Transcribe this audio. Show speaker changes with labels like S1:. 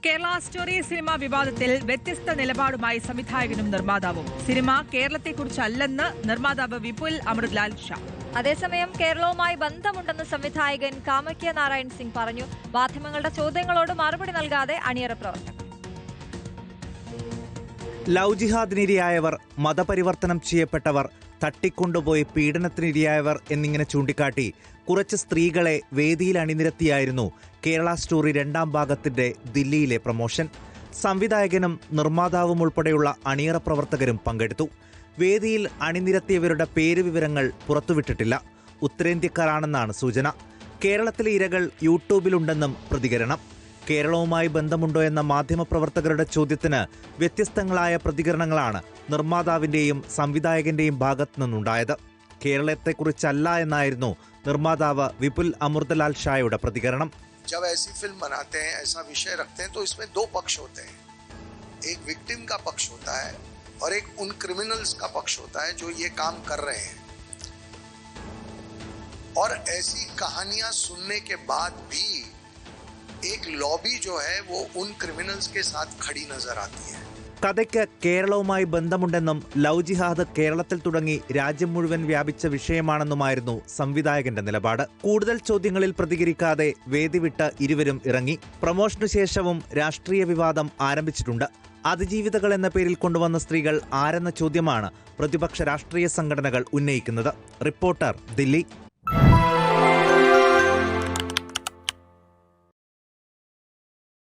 S1: Kerala story cinema വിവാദത്തിൽ വ്യത്യസ്ത നിലപാടുമായി സംവിധായകനും നിർമ്മാതാവും. സിനിമ കേരളത്തെക്കുറിച്ചല്ലെന്ന് നിർമ്മാതാവ് വിപുൽ അമൃത്ലാൽ ഷാ.
S2: അതേസമയം കേരളവുമായി ബന്ധമുണ്ടെന്ന് സംവിധായകൻ കാമക്യ നാരായൺ സിംഗ് പറഞ്ഞു. മാധ്യമങ്ങളുടെ ചോദ്യങ്ങളോട് മറുപടി നൽകാതെ അണിയറ പ്രവർത്തകർ.
S3: ലവ് ജിഹാദിനിരയായവർ, മതപരിവർത്തനം ചെയ്യപ്പെട്ടവർ, തട്ടിക്കൊണ്ടുപോയി പീഡനത്തിനിരയായവർ എന്നിങ്ങനെ ചൂണ്ടിക്കാട്ടി കുറച്ച് സ്ത്രീകളെ വേദിയിൽ അണിനിരത്തിയായിരുന്നു കേരള സ്റ്റോറി രണ്ടാം ഭാഗത്തിന്റെ ദില്ലിയിലെ പ്രമോഷൻ. സംവിധായകനും നിർമ്മാതാവും ഉൾപ്പെടെയുള്ള അണിയറ പ്രവർത്തകരും പങ്കെടുത്തു. വേദിയിൽ അണിനിരത്തിയവരുടെ പേരുവിവരങ്ങൾ പുറത്തുവിട്ടിട്ടില്ല. ഉത്തരേന്ത്യക്കാരാണെന്നാണ് സൂചന. കേരളത്തിലെ ഇരകൾ യൂട്യൂബിലുണ്ടെന്നും പ്രതികരണം. കേരളവുമായി ബന്ധമുണ്ടോ എന്ന മാധ്യമപ്രവർത്തകരുടെ ചോദ്യത്തിന് വ്യത്യസ്തങ്ങളായ പ്രതികരണങ്ങളാണ് നിർമ്മാതാവിന്റെയും സംവിധായകന്റെയും ഭാഗത്തു നിന്നുണ്ടായത്. കേരളത്തെക്കുറിച്ചല്ല എന്നായിരുന്നു നിർമ്മാതാവ് വിപുൽ അമൃത്ലാൽ ഷായുടെ പ്രതികരണം.
S4: जब ऐसी फिल्म बनाते हैं, ऐसा विषय रखते हैं, तो इसमें दो पक्ष होते हैं. एक विक्टिम का पक्ष होता है और एक उन क्रिमिनल्स का पक्ष होता है जो ये काम कर रहे हैं. और ऐसी कहानियां सुनने के बाद भी एक लॉबी जो है वो उन क्रिमिनल्स के साथ खड़ी नजर आती है.
S3: കഥയ്ക്ക് കേരളവുമായി ബന്ധമുണ്ടെന്നും ലവ് ജിഹാദ് കേരളത്തിൽ തുടങ്ങി രാജ്യം മുഴുവൻ വ്യാപിച്ച വിഷയമാണെന്നുമായിരുന്നു സംവിധായകന്റെ നിലപാട്. കൂടുതൽ ചോദ്യങ്ങളിൽ പ്രതികരിക്കാതെ വേദി വിട്ട് ഇരുവരും ഇറങ്ങി. പ്രമോഷനു ശേഷവും രാഷ്ട്രീയ വിവാദം ആരംഭിച്ചിട്ടുണ്ട്. അതിജീവിതകൾ എന്ന പേരിൽ കൊണ്ടുവന്ന സ്ത്രീകൾ ആരെന്ന ചോദ്യമാണ് പ്രതിപക്ഷ രാഷ്ട്രീയ സംഘടനകൾ ഉന്നയിക്കുന്നത്. റിപ്പോർട്ടർ, ദില്ലി.